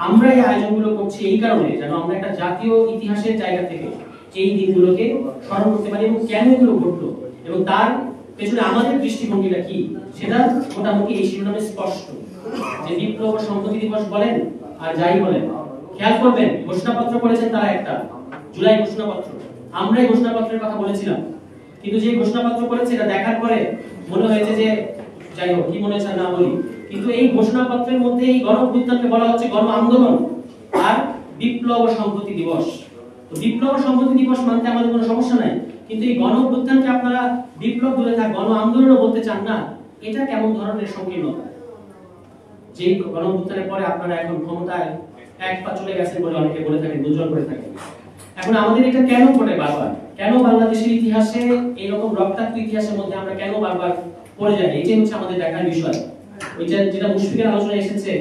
আমরা এই আয়োজনগুলো করছি এই কারণে যেন আমরা একটা জাতীয় ইতিহাসের জায়গা থেকে এই দিনগুলোকে স্মরণ করতে পারি এবং কেন এগুলো ঘটলো এবং তার পেছনে আমাদের দৃষ্টিভঙ্গিটা কি সেটা মোটামুটি এই শিরোনামে স্পষ্ট। যে বিপ্লব ও সংহতি দিবস বলেন আর যাই বলেন, খেয়াল করবেন ঘোষণাপত্র করেছেন তারা একটা জুলাই ঘোষণাপত্র। আমরা এই ঘোষণাপত্রের কথা বলেছিলাম, কিন্তু যে ঘোষণাপত্র করেছে এটা দেখার পরে মনে হয়েছে যে যাই হোক কি মনে হচ্ছে না বলি, কিন্তু এই ঘোষণাপত্রের মধ্যে এই গণ অভ্যুত্থানকে বলা হচ্ছে গণ আন্দোলন আর বিপ্লব ও সংহতি দিবস। তো বিপ্লব ও সংহতি দিবস মানতে আমাদের কোনো সমস্যা নাই, কিন্তু এই গণ অভ্যুত্থানকে আপনারা বিপ্লব দূরে থাক গণ আন্দোলনও বলতে চান না, এটা কেমন ধরনের সংকীর্ণতা? যে গণ অভ্যুত্থানের পরে আপনারা এখন ক্ষমতায় এক পা চলে গেছেন বলে অনেকে বলে থাকেন, দুজন করে থাকেন। এখন আমাদের এটা কেন ঘটে বারবার? কেন বাংলাদেশের ইতিহাসে এইরকম রক্তাক্ত ইতিহাসের মধ্যে আমরা কেন বারবার পড়ে যাই? এটাই হচ্ছে আমাদের দেখার বিষয়। ওইটা যেটা মুশফিকের আলোচনায় এসেছে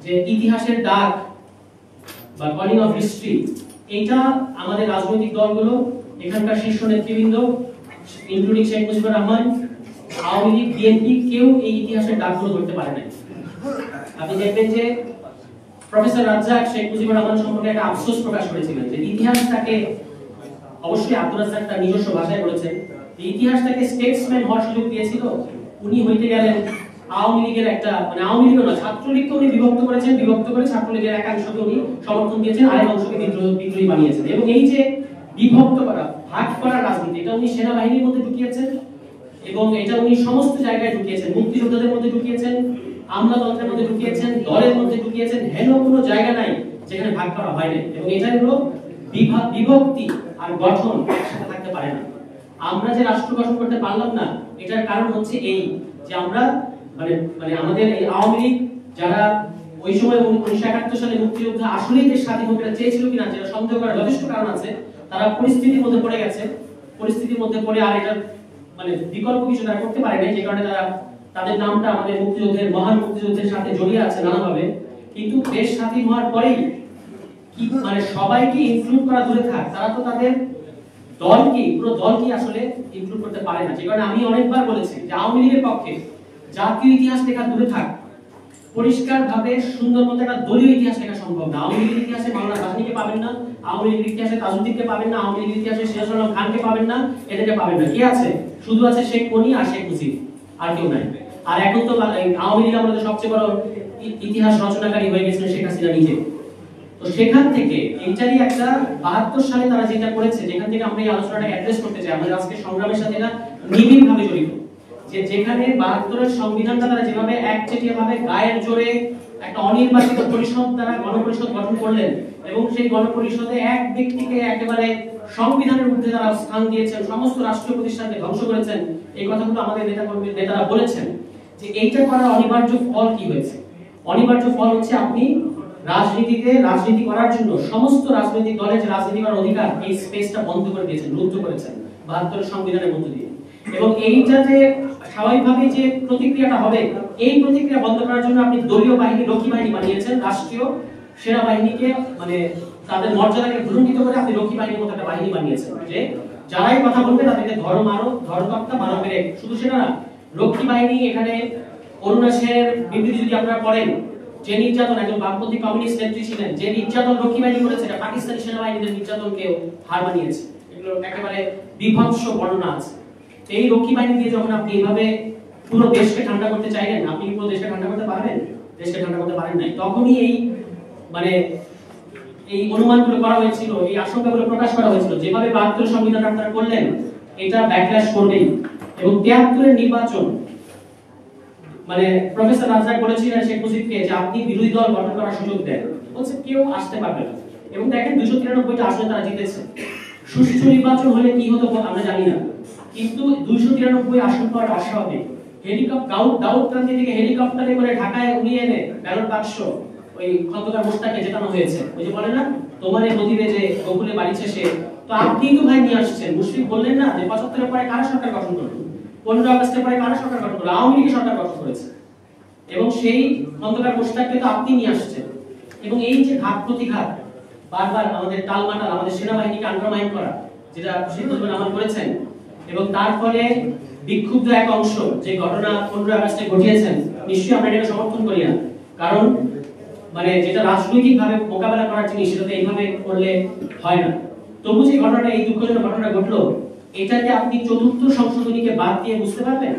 যে ইতিহাসের দাগ বা কলিং অফ হিস্ট্রি, এইটা আমাদের রাজনৈতিক দলগুলো, এখানকার শীর্ষ নেতৃবৃন্দ ইনক্লুডিং শেখ মুজিবুর রহমান, আওয়ামী লীগ, বিএনপি কেউ এই ইতিহাসের দাগগুলো ধরতে পারে না। আপনি দেখবেন যে প্রফেসর রাজ্জাক শেখ মুজিবুর রহমান সম্পর্কে একটা আফসোস প্রকাশ করেছিলেন যে ইতিহাসটাকে, অবশ্যই আব্দুল রাজ্জাক তার নিজস্ব ভাষায় বলেছেন, ইতিহাসটাকে স্টেটসম্যান হওয়ার সুযোগ দিয়েছিল, উনি হইতে গেলেন আওয়ামী লীগের একটা, মানে আওয়ামী লীগের না ছাত্রলীগকে উনি বিভক্ত করেছেন, বিভক্ত করে ছাত্রলীগের একাংশকে উনি সমর্থন দিয়েছেন, আরেক অংশকে বিদ্রোহী বানিয়েছেন। এবং এই যে বিভক্ত করা, ভাগ করার রাজনীতি, এটা উনি সেনাবাহিনীর মধ্যে ঢুকিয়েছেন এবং এটা উনি সমস্ত জায়গায় ঢুকিয়েছেন, মুক্তিযোদ্ধাদের মধ্যে ঢুকিয়েছেন, আমলাতন্ত্রের মধ্যে ঢুকিয়েছেন, দলের মধ্যে ঢুকিয়েছেন, হেন কোনো জায়গা নাই যেখানে ভাগ করা হয় না। এবং এটা হলো বিভক্তি আর গঠন একসাথে থাকতে পারে না। আমরা যে রাষ্ট্র গঠন করতে পারলাম না, এটার কারণ হচ্ছে এই যে আমরা মানে আমাদের এই আওয়ামী লীগ যারা ওই সময় 1971 সালে মুক্তিযুদ্ধ আসলেই দেশ স্বাধীন হতে চেয়েছিল কিনা যেটা সন্দেহ করার যথেষ্ট কারণ আছে, তারা পরিস্থিতির মধ্যে পড়ে গেছে, পরিস্থিতির মধ্যে পড়ে আর এটা মানে বিকল্প কিছু তারা করতে পারে না, যে কারণে তারা তাদের নামটা আমাদের মুক্তিযুদ্ধের, মহান মুক্তিযুদ্ধের সাথে জড়িয়ে আছে নানাভাবে। কিন্তু দেশ স্বাধীন হওয়ার পরেই কি মানে সবাইকে ইনক্লুড করা দূরে থাক, তারা তো তাদের দলকে, পুরো দলকে আসলে ইনক্লুড করতে পারে না। যে কারণে আমি অনেকবার বলেছি যে আওয়ামী লীগের পক্ষে জাতীয় ইতিহাস লেখা দূরে থাক, পরিষ্কার ভাবে সুন্দর মতো একটা দলীয় ইতিহাস লেখা সম্ভব না। আওয়ামী লীগের ইতিহাসে মাওলানা ভাসানীকে পাবেন না, আওয়ামী লীগের ইতিহাসে তাজউদ্দিনকে পাবেন না, আওয়ামী লীগের ইতিহাসে সিরাজুল আলম খানকে পাবেন না, এদেরকে পাবেন না। কে আছে? শুধু আছে শেখ মনি আর শেখ মুজিব, আর কেউ নাই। আর এখন তো আওয়ামী লীগ আমাদের সবচেয়ে বড় ইতিহাস রচনাকারী হয়ে গেছেন শেখ হাসিনা নিজে। তো সেখান থেকে এইটারই একটা 72 সালে তারা যেটা করেছে, যেখান থেকে আমরা এই আলোচনাটা অ্যাড্রেস করতে চাই, আমাদের আজকে সংগ্রামের সাথে এটা নিবিড়ভাবে জড়িত। যে যেখানে 72 এর সংবিধানটা তারা যেভাবে একচেটিয়া ভাবে গায়ের জোরে একটা অনির্বাচিত পরিষদ দ্বারা গণপরিষদ গঠন করলেন এবং সেই গণপরিষদে এক ব্যক্তিকে একেবারে সংবিধানের ঊর্ধ্বে তারা স্থান দিয়েছেন, সমস্ত রাষ্ট্রীয় প্রতিষ্ঠানকে ধ্বংস করেছেন, এই কথাগুলো আমাদের নেতারা বলেছেন। যে এইটা করার অনিবার্য ফল কি হয়েছে? অনিবার্য ফল হচ্ছে আপনি রাজনীতিতে রাজনীতি করার জন্য সমস্ত রাজনৈতিক দলের যে রাজনীতি করার অধিকার, এই স্পেসটা বন্ধ করে দিয়েছেন, রুদ্ধ করেছেন 72 সংবিধানের মধ্য দিয়ে। এবং এইটা যে স্বাভাবিকভাবে যে প্রতিক্রিয়াটা হবে, এই প্রতিক্রিয়া বন্ধ করার জন্য আপনি দলীয় বাহিনী, রক্ষী বাহিনী বানিয়েছেন, রাষ্ট্রীয় সেনাবাহিনীকে মানে তাদের মর্যাদাকে ভুলুণ্ঠিত করে আপনি রক্ষী বাহিনীর মতো একটা বাহিনী বানিয়েছেন, যে যারাই কথা বলবে তাদেরকে ধরো মারো, ধরো তক্তা মারো মেরে। শুধু সেটা না, রক্ষী বাহিনী এখানে অরুণা সেনের বিবৃতি যদি আপনারা পড়েন, যে নির্যাতন, একজন বামপন্থী কমিউনিস্ট নেত্রী ছিলেন, যে নির্যাতন রক্ষী বাহিনী করেছে, এটা পাকিস্তানি সেনাবাহিনীদের নির্যাতনকে হার মানিয়েছে। এগুলো একেবারে বিভৎস বর্ণনা আছে। এই রক্ষী বাহিনী দিয়ে যখন আপনি এইভাবে পুরো দেশকে ঠান্ডা করতে চাইলেন, আপনি কি পুরো দেশকে ঠান্ডা করতে পারবেন? দেশকে ঠান্ডা করতে পারেন নাই। তখনই এই মানে এই অনুমানগুলো করা হয়েছিল, এই আশঙ্কাগুলো প্রকাশ করা হয়েছিল, যেভাবে 72 সংবিধান আপনারা করলেন এটা ব্যাকল্যাশ করবেই। এবং 73 এর নির্বাচন মানে প্রফেসর রাজ্জাক বলেছিলেন শেখ মুজিবকে যে আপনি বিরোধী দল গঠন করার সুযোগ দেন, বলছে কেউ আসতে পারবে না। এবং দেখেন 293টা আসনে তারা জিতেছে। সুষ্ঠু নির্বাচন হলে কি হতো আমরা জানি না, কিন্তু 293 আসন পাওয়ার অস্বাভাবিক। হেলিকপ্টার দাউদকান্দি থেকে হেলিকপ্টারে করে ঢাকায় উড়িয়ে এনে ব্যালট বাক্স ওই খন্দকার মোস্তাককে জেতানো হয়েছে। ওই যে বলে না, তোমার এই নদীতে যে গোকুলে বাড়িছে সে, তো আপনি তো ভাই নিয়ে আসছেন। মুশফিক বললেন না যে 75 এর পরে কারা সরকার গঠন করলো, 15 আগস্টের পরে কারা সরকার গঠন করলো, আওয়ামী লীগ সরকার গঠন করেছে। এবং সেই খন্দকার মোস্তাককে তো আপনি নিয়ে আসছেন। এবং এই যে ঘাত প্রতিঘাত, বারবার আমাদের টালমাটাল, আমাদের সেনাবাহিনীকে আন্ডারমাইন করা, যেটা শেখ মুজিবুর রহমান করেছেন, এবং তার ফলে বিক্ষুব্ধ এক অংশ যে ঘটনা 15 আগস্টে ঘটিয়েছেন, নিশ্চয়ই আমরা এটাকে সমর্থন করি না। কারণ মানে যেটা রাজনৈতিক ভাবে মোকাবেলা করার জিনিস সেটা এইভাবে করলে হয় না। তবু যে ঘটনাটা, এই দুঃখজনক ঘটনা ঘটলো, এটাকে আপনি চতুর্থ সংশোধনীকে বাদ দিয়ে বুঝতে পারবেন?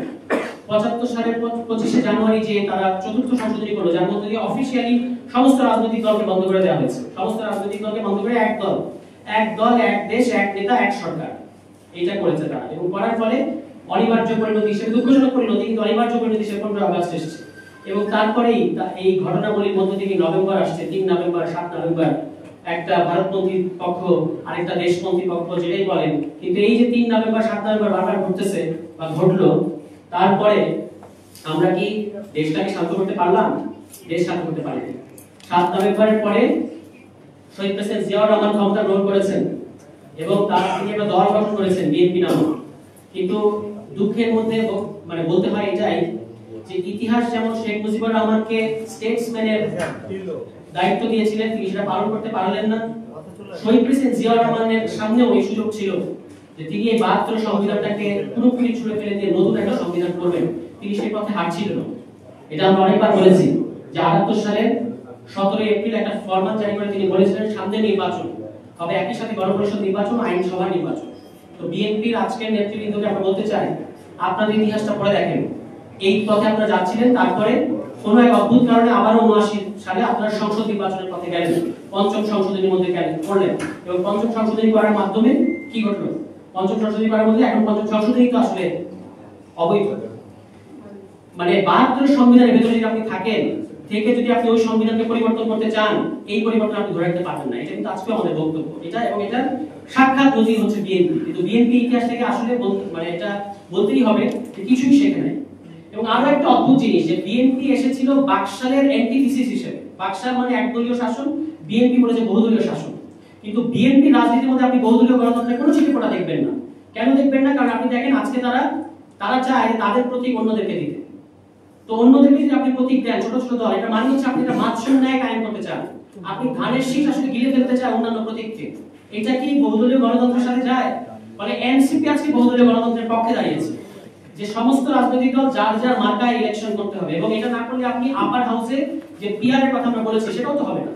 ৭৫ সালের 25শে জানুয়ারি যে তারা চতুর্থ সংশোধনী করলো, যার মধ্যে দিয়ে অফিশিয়ালি সমস্ত রাজনৈতিক দলকে বন্ধ করে দেওয়া হয়েছে। সমস্ত রাজনৈতিক দলকে বন্ধ করে এক দল, এক দেশ, এক নেতা, এক সরকার, এটা করেছে তারা। এবং করার ফলে অনিবার্য পরিণতি হিসেবে, দুঃখজনক পরিণতি কিন্তু অনিবার্য পরিণতি হিসেবে 15 আগস্ট এসেছে। এবং তারপরেই এই ঘটনাবলীর মধ্যে থেকে নভেম্বর আসছে, 3 নভেম্বর, 7 নভেম্বর, একটা ভারতপন্থী পক্ষ আরেকটা দেশপন্থী পক্ষ যেটাই বলেন, কিন্তু এই যে 3 নভেম্বর 7 নভেম্বর বারবার ঘটতেছে বা ঘটলো, তারপরে আমরা কি দেশটাকে শান্ত করতে পারলাম? দেশ শান্ত করতে পারিনি। 7 নভেম্বরের পরে শহীদ প্রেসিডেন্ট জিয়াউর রহমান ক্ষমতা গ্রহণ করেছেন এবং তার তিনি একটা দল গঠন করেছেন বিএনপি নামক। কিন্তু দুঃখের মধ্যে মানে বলতে হয় এটাই যে ইতিহাস যেমন শেখ মুজিবুর রহমানকে স্টেটসম্যানের দায়িত্ব দিয়েছিলেন, তিনি সেটা পালন করতে পারলেন না। শহীদ প্রেসিডেন্ট জিয়াউর রহমানের সামনেও এই সুযোগ ছিল যে তিনি এই 72 সংবিধানটাকে পুরোপুরি ছুঁড়ে ফেলে দিয়ে নতুন একটা সংবিধান করবেন, তিনি সেই পথে হাঁটছিলেন। এটা আমরা অনেকবার বলেছি যে 78 সালের 17 এপ্রিল একটা ফরমান জারি করে তিনি বলেছিলেন সামনে নির্বাচন হবে, একই সাথে গণপরিষদ নির্বাচন, আইনসভা নির্বাচন। তো বিএনপির আজকের নেতৃবৃন্দকে আমরা বলতে চাই, আপনাদের ইতিহাসটা পড়ে দেখেন, এই পথে আপনারা যাচ্ছিলেন, তারপরে কোন এক অদ্ভুত কারণে আবার 79 সালে আপনারা সংসদ নির্বাচনের পথে গেলেন, পঞ্চম সংশোধনীর মধ্যে পড়লেন। এবং পঞ্চম সংশোধনী করার মাধ্যমে কি ঘটলো? পঞ্চম সংশোধনী করার মধ্যে এখন পঞ্চম সংশোধনী তো আসলে অবৈধ। মানে 72 সংবিধানের ভেতরে যদি আপনি থাকেন, থেকে যদি আপনি ওই সংবিধানকে পরিবর্তন করতে চান, এই পরিবর্তন আপনি ধরে রাখতে পারবেন না। এটা কিন্তু আজকে আমাদের বক্তব্য এটা, এবং এটা সাক্ষাৎ নজির হচ্ছে বিএনপি। কিন্তু বিএনপি ইতিহাস থেকে আসলে মানে এটা বলতেই হবে যে কিছুই শেখে নাই। এবং আরো একটা অদ্ভুত জিনিস যে বিএনপি এসেছিল বাকশালের অ্যান্টিথিসিস হিসেবে। বাকশাল মানে একদলীয় শাসন, বিএনপি বলেছে বহুদলীয় শাসন। কিন্তু বিএনপি রাজনীতির মধ্যে আপনি বহুদলীয় গণতন্ত্রের কোনো চিঠিপটা দেখবেন না। কেন দেখবেন না? কারণ আপনি দেখেন আজকে তারা চায় তাদের প্রতীক অন্যদেরকে দিতে। তো অন্যদেরকে যদি আপনি প্রতীক দেন, ছোট ছোট দল, এটা মানে হচ্ছে আপনি একটা মাতসম ন্যায় কায়েম করতে চান। আপনি ধানের শীষ আসলে গিলে ফেলতে চান অন্যান্য প্রতীককে। এটা কি বহুদলীয় গণতন্ত্রের সাথে যায়? মানে এনসিপি আজকে বহুদলীয় গণতন্ত্রের পক্ষে দাঁড়িয়েছে, যে সমস্ত রাজনৈতিক দল যার যার মার্কায় ইলেকশন করতে হবে, এবং এটা না করলে আপনি আপার হাউসে যে পিআর এর কথা আমরা বলেছি সেটাও তো হবে না।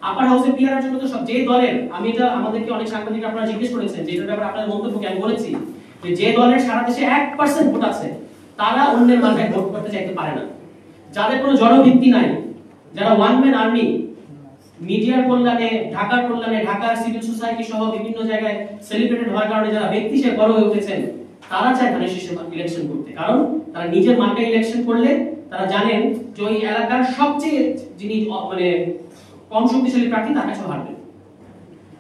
আপার হাউসে পিআর এর জন্য তো সব যে দলের, আমি এটা আমাদেরকে অনেক সাংবাদিক আপনারা জিজ্ঞেস করেছেন যে এটার ব্যাপারে আপনাদের মন্তব্য কি, আমি বলেছি যে দলের সারা দেশে 1% ভোট আছে তারা অন্যের মার্কায় ভোট করতে চাইতে পারে না। যাদের কোনো জনভিত্তি নাই, যারা ওয়ান ম্যান আর্মি, মিডিয়ার কল্যাণে, ঢাকার কল্যাণে, ঢাকার সিভিল সোসাইটি সহ বিভিন্ন জায়গায় সেলিব্রেটেড হওয়ার কারণে যারা ব্যক্তি হিসেবে বড় হয়ে উঠেছেন, তারা চায় ধানের শীষে ইলেকশন করতে। কারণ তারা নিজের মার্কায় ইলেকশন করলে তারা জানেন যে ওই এলাকার সবচেয়ে যিনি মানে কম শক্তিশালী প্রার্থী তার কাছে হারবেন।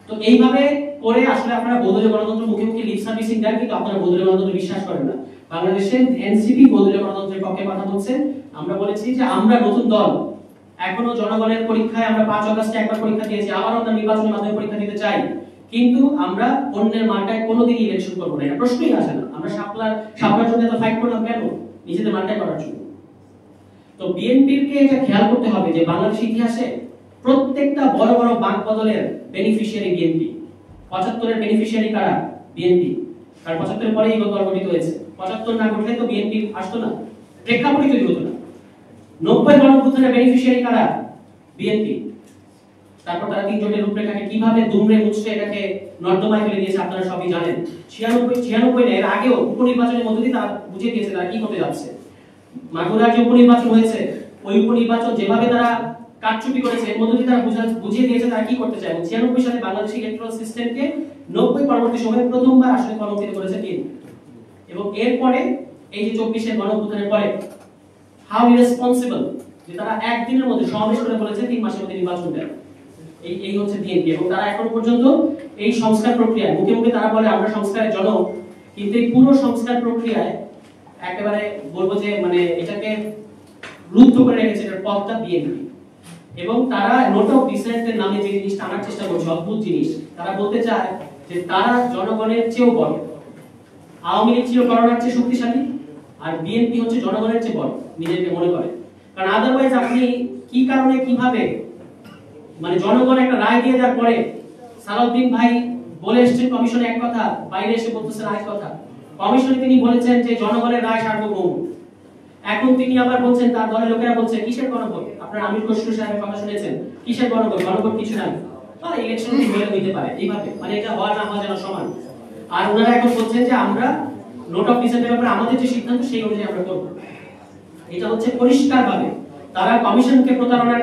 তো এইভাবে করে আসলে আপনারা বহুদলীয় গণতন্ত্র মুখে মুখে লিপ সার্ভিসিং দেন, কিন্তু আপনারা বহুদলীয় গণতন্ত্র বিশ্বাস করেন না। বাংলাদেশের এনসিপি বহুদলীয় গণতন্ত্রের পক্ষে কথা বলছে। আমরা বলেছি যে আমরা নতুন দল, এখনো জনগণের পরীক্ষায় আমরা 5 আগস্টে একবার পরীক্ষা দিয়েছি, আবারও আমরা নির্বাচনের মাধ্যমে পরীক্ষা দিতে চাই, কিন্তু আমরা অন্যের মার্কায় কোনোদিনই ইলেকশন করব না, এটা প্রশ্নই আসে না। আমরা শাপলার জন্য এত ফাইট করলাম কেন? নিজেদের মার্কায় করার জন্য। তো বিএনপির কে এটা খেয়াল করতে হবে যে বাংলাদেশের ইতিহাসে প্রত্যেকটা বড় বড় বাক বদলের বেনিফিশিয়ারি বিএনপি। 75 এর বেনিফিশিয়ারি কারা? বিএনপি। কারণ 75 এর পরেই দল গঠিত হয়েছে। 75 না ঘটলে তো বিএনপি আসতো না, প্রেক্ষাপটই তৈরি হতো না। 90 গণঅভ্যুত্থানের বেনিফিশিয়ারি কারা? বিএনপি। তারপর তারা 3 জোটের রূপরেখাকে কিভাবে দুমড়ে মুচড়ে এটাকে নর্দমায় ফেলে দিয়েছে আপনারা সবই জানেন। 96 এর আগেও উপনির্বাচনের মধ্যে দিয়ে তারা বুঝিয়ে দিয়েছে তারা কি করতে যাচ্ছে। মাগুরার যে উপনির্বাচন হয়েছে, ওই উপনির্বাচন যেভাবে তারা কারচুপি করেছে, এর মধ্যে দিয়ে তারা বুঝিয়ে দিয়েছে তারা কি করতে চায়। 96 সালে বাংলাদেশের ইলেকট্রাল সিস্টেমকে 90 পরবর্তী সময়ে প্রথমবার আসলে কলঙ্কিত করেছে কে? এবং এরপরে এই যে 24 এর গণঅভ্যুত্থানের পরে হাউ ইরেসপন্সিবল যে তারা একদিনের মধ্যে সমাবেশ করে বলেছে 3 মাসের মধ্যে নির্বাচন দেয়। এই হচ্ছে বিএনপি। এবং তারা এখন পর্যন্ত এই সংস্কার প্রক্রিয়ায় মুখে মুখে তারা বলে আমরা সংস্কারের জনক, কিন্তু এই পুরো সংস্কার প্রক্রিয়ায় একেবারে বলবো যে মানে এটাকে রুদ্ধ করে রেখেছে এর পথটা বিএনপি। এবং তারা নোট অফ ডিসেন্টের নামে যে জিনিসটা আনার চেষ্টা করছে, অদ্ভুত জিনিস, তারা বলতে চায় যে তারা জনগণের চেয়েও বড়। আওয়ামী লীগ ছিল করোনার চেয়ে শক্তিশালী, আর বিএনপি হচ্ছে জনগণের চেয়ে বড় নিজেকে মনে করে। কারণ আদারওয়াইজ আপনি কি কারণে কিভাবে মানে জনগণ একটা রায় দিয়ে দেওয়ার পরে সালাউদ্দিন ভাই বলে এসেছেন কমিশনে এক কথা, বাইরে এসে বলতেছেন আরেক কথা। কমিশনে তিনি বলেছেন যে জনগণের রায় সার্বভৌম। এখন তিনি আবার বলছেন, তার দলের লোকেরা বলছে কিসের গণভোট? আপনারা আমির খসরু সাহেবের কথা শুনেছেন, কিসের গণভোট? গণভোট কিছু নাই, ইলেকশন হয়ে দিতে পারে এইভাবে, মানে এটা হওয়া না হওয়া যেন সমান। আর ওনারা এখন বলছেন যে আমরা নোট অফ ডিসেন্টের ব্যাপারে আমাদের যে সিদ্ধান্ত সেই অনুযায়ী আমরা করব। এটা হচ্ছে পরিষ্কারভাবে তারা কমিশনকে প্রতারণার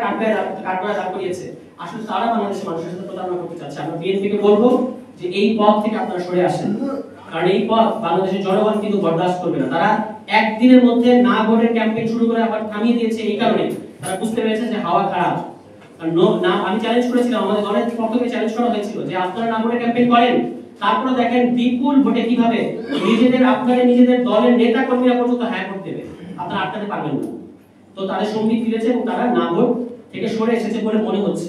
কাঠগড়ায় দাঁড় করিয়েছে। আসলে তারা বাংলাদেশের মানুষের সাথে প্রতারণা করতে চাচ্ছে। আমরা বিএনপিকে বলবো যে এই পথ থেকে আপনারা সরে আসেন, কারণ এই পথ বাংলাদেশের জনগণ কিন্তু বরদাস্ত করবে না। তারা একদিনের মধ্যে না ভোটের ক্যাম্পেইন শুরু করে আবার থামিয়ে দিয়েছে এই কারণে তারা বুঝতে পেরেছে যে হাওয়া খারাপ। আর না, আমি চ্যালেঞ্জ করেছিলাম, আমাদের দলের পক্ষ থেকে চ্যালেঞ্জ করা হয়েছিল যে আপনারা না ভোটের ক্যাম্পেইন করেন, তারপরে দেখেন বিপুল ভোটে কিভাবে নিজেদের দলের নেতা কর্মীরা পর্যন্ত হ্যাঁ ভোট দেবে, আপনারা আটকাতে পারবেন না। তো তাদের সঙ্গী ফিরেছে এবং তারা না ভোট থেকে সরে এসেছে বলে মনে হচ্ছে।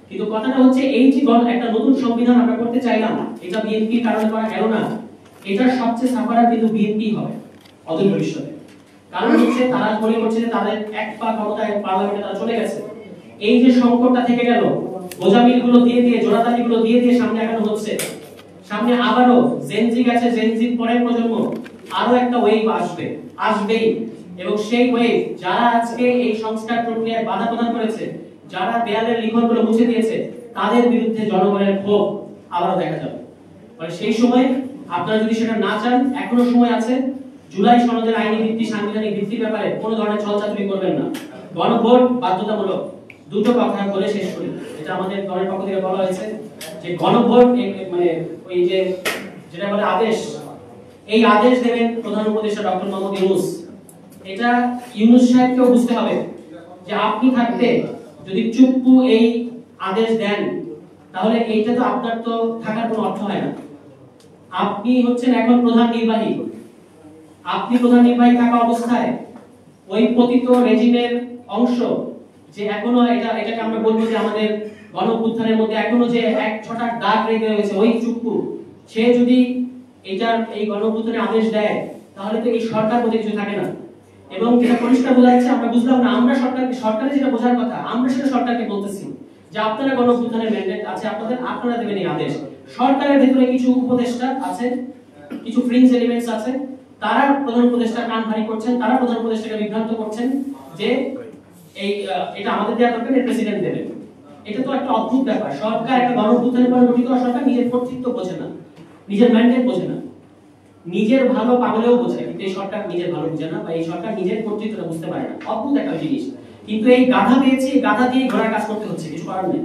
কিন্তু কথাটা হচ্ছে এই যে একটা নতুন সংবিধান আমরা করতে চাইলাম, এটা বিএনপির কারণে করা গেল না। এটার সবচেয়ে সাফারার কিন্তু বিএনপি হবে অদূর ভবিষ্যতে। কারণ হচ্ছে তারা মনে করছে যে তাদের এক পা ক্ষমতায় পার্লামেন্টে তারা চলে গেছে। এই যে সংকটটা থেকে গেল, গোজামিলগুলো দিয়ে জোড়াতালিগুলো দিয়ে সামনে আগানো হচ্ছে। সামনে আবারও জেনজি গেছে, জেনজির পরের প্রজন্ম আরো একটা ওয়েভ আসবেই। এবং সেই ওয়েভ যারা আজকে এই সংস্কার প্রক্রিয়ায় বাধা প্রদান করেছে, যারা দেয়ালের লিখনগুলো মুছে দিয়েছে, তাদের বিরুদ্ধে জনগণের ক্ষোভ আবারও দেখা যাবে। মানে সেই সময় আপনারা যদি সেটা না চান, এখনো সময় আছে। জুলাই সনদের আইনি ভিত্তি, সাংবিধানিক ভিত্তির ব্যাপারে কোনো ধরনের ছলচাতুরি করবেন না। গণভোট বাধ্যতামূলক। দুটো কথা বলে শেষ করি, এটা আমাদের দলের পক্ষ থেকে বলা হয়েছে যে গণভোট মানে ওই যে যেটা বলে আদেশ, এই আদেশ দেবেন প্রধান উপদেষ্টা ডক্টর মোহাম্মদ ইউনূস। এটা ইউনূস সাহেবকেও বুঝতে হবে যে আপনি থাকতে যদি চুপ্পু এই আদেশ দেন, তাহলে এইটা তো আপনার তো থাকার কোনো অর্থ হয় না। আপনি হচ্ছেন এখন প্রধান নির্বাহী। আপনি প্রধান নির্বাহী থাকা অবস্থায় ওই পতিত রেজিমের অংশ যে এখনো এটাকে আমরা বলবো যে আমাদের গণঅভ্যুত্থানের মধ্যে এখনো যে এক ছটাক দাগ রেখে রয়েছে, ওই চুপ্পু সে যদি এই গণঅভ্যুত্থানের আদেশ দেয়, তাহলে তো এই সরকার বলতে কিছু থাকে না। এবং যেটা পরিষ্কার বোঝা যাচ্ছে, আমরা বুঝলাম না, আমরা সরকারের যেটা বোঝার কথা আমরা সেটা সরকারকে বলতেছি যে আপনারা গণঅভ্যুত্থানের ম্যান্ডেট আছে আপনাদের, আপনারা দেবেন এই আদেশ। সরকারের ভিতরে কিছু উপদেষ্টা আছে, কিছু ফ্রিঞ্জ এলিমেন্টস আছে, তারা প্রধান উপদেষ্টা কান ভারী করছেন, তারা প্রধান উপদেষ্টাকে বিভ্রান্ত করছেন যে এটা আমাদের দেওয়া দরকার, প্রেসিডেন্ট দেবেন। এটা তো একটা অদ্ভুত ব্যাপার। সরকার একটা গণঅভ্যুত্থানের পরে গঠিত সরকার নিজের কর্তৃত্ব বোঝে না, নিজের ম্যান্ডেট বোঝে না, নিজের ভালো পাগলেও বোঝে, কিন্তু এই সরকার নিজের ভালো বোঝে না, বা এই সরকার নিজের কর্তৃত্বটা বুঝতে পারে না। অদ্ভুত একটা জিনিস। কিন্তু এই গাধা পেয়েছে, এই গাধা দিয়ে ঘোড়ার কাজ করতে হচ্ছে, কিছু করার নেই।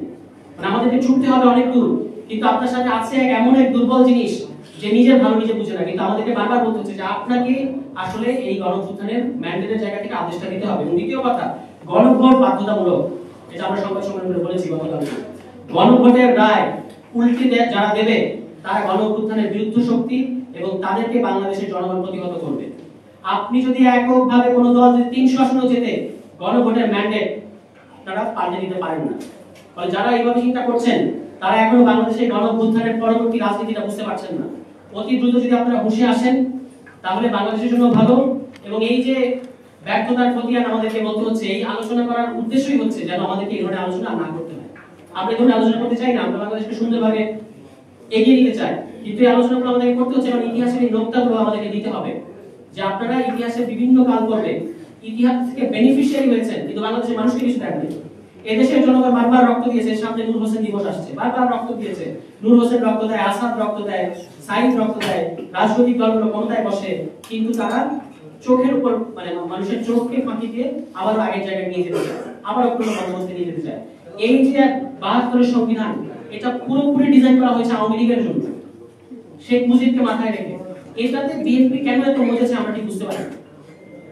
মানে আমাদেরকে ছুটতে হবে অনেক দূর, কিন্তু আপনার সাথে আছে এমন এক দুর্বল জিনিস যে নিজের ভালো নিজে বুঝে না, কিন্তু আমাদেরকে বারবার বলতে হচ্ছে যে আপনাকে আসলে এই গণঅভ্যুত্থানের ম্যান্ডেটের জায়গা থেকে আদেশটা দিতে হবে। এবং দ্বিতীয় কথা, গণভোট বাধ্যতামূলক। এটা আমরা সংবাদ সম্মেলনে বলেছি গতকাল। গণভোটের রায় উল্টে যারা দেবে তারা গণঅভ্যুত্থানের বিরুদ্ধ শক্তি এবং তাদেরকে বাংলাদেশের জনগণ প্রতিহত করবে। আপনি যদি এককভাবে কোনো দল যদি 300 আসনে যেতে গণভোটের ম্যান্ডেট তারা পাল্টে দিতে পারেন না। ফলে যারা এইভাবে চিন্তা করছেন তারা এখনো বাংলাদেশের গণঅভ্যুত্থানের পরবর্তী রাজনীতিটা বুঝতে পারছেন না। অতি দ্রুত যদি আপনারা হুঁশে আসেন তাহলে বাংলাদেশের জন্য ভালো। এবং এই যে ব্যর্থতার প্রতিদান আমাদেরকে বলতে হচ্ছে, এই আলোচনা করার উদ্দেশ্যই হচ্ছে যেন আমাদেরকে এই ধরনের আলোচনা না করতে হয়। আমরা এই ধরনের আলোচনা করতে চাই না, আমরা বাংলাদেশকে সুন্দরভাবে এগিয়ে নিতে চাই, কিন্তু এই আলোচনাগুলো আমাদেরকে করতে হচ্ছে এবং ইতিহাসের এই নোকতাগুলো আমাদেরকে দিতে হবে যে আপনারা ইতিহাসের বিভিন্ন কাল পর্বে ইতিহাস থেকে বেনিফিশিয়ারি হয়েছেন, কিন্তু বাংলাদেশের মানুষকে কিছু দেননি। এদেশের জনগণ বারবার রক্ত দিয়েছে, সামনে নূর হোসেন দিবস আসছে, বারবার রক্ত দিয়েছে। নূর হোসেন রক্ত দেয়, আসাদ রক্ত দেয়, সাইদ রক্ত দেয়, রাজনৈতিক দলগুলো ক্ষমতায় বসে, কিন্তু তারা চোখের উপর মানে মানুষের চোখকে ফাঁকি দিয়ে আবার আগের জায়গায় নিয়ে যেতে চায়, আবার কোনো বন্দোবস্তে নিয়ে যেতে চায়। এই যে 72 সংবিধান, এটা পুরোপুরি ডিজাইন করা হয়েছে আওয়ামী লীগের জন্য, শেখ মুজিবকে মাথায় রেখে। এটাতে বিএনপি কেন এত মজেছে আমরা ঠিক বুঝতে পারি না।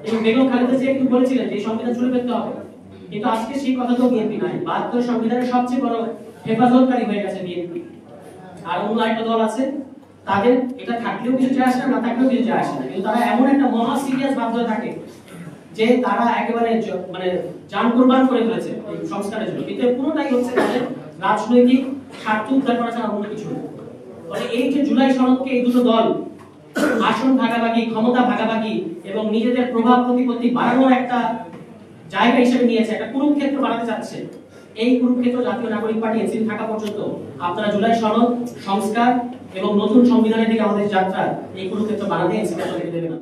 এবং বেগম খালেদা জিয়া একটু বলেছিলেন যে সংবিধান ছুড়ে ফেলতে হবে, কিন্তু আজকে সেই কথা তো বিএনপি নাই। 72 সংবিধানের সবচেয়ে বড় হেফাজতকারী হয়ে গেছে বিএনপি। আর অন্য একটা দল আছে, তাদের এটা থাকলেও কিছু যায় আসে না, না থাকলেও কিছু যায় আসে না, কিন্তু তারা এমন একটা মহা সিরিয়াস ভাবতে থাকে যে তারা একেবারে মানে জান কুরবান করে ফেলেছে এই সংস্কারের জন্য, কিন্তু পুরোটাই হচ্ছে তাদের রাজনৈতিক স্বার্থ উদ্ধার করা ছাড়া অন্য কিছু না। মানে এই যে জুলাই সনদকে এই দুটো দল আসন ভাগাভাগি, ক্ষমতা ভাগাভাগি এবং নিজেদের প্রভাব প্রতিপত্তি বাড়ানোর একটা জায়গা হিসেবে নিয়েছে, একটা কুরুক্ষেত্র বানাতে চাচ্ছে। এই কুরুক্ষেত্র জাতীয় নাগরিক পার্টি এনসিপি থাকা পর্যন্ত আপনারা জুলাই সনদ, সংস্কার এবং নতুন সংবিধানের দিকে আমাদের যাত্রা, এই কুরুক্ষেত্র বানাতে এনসিপি আসলে দেবে না।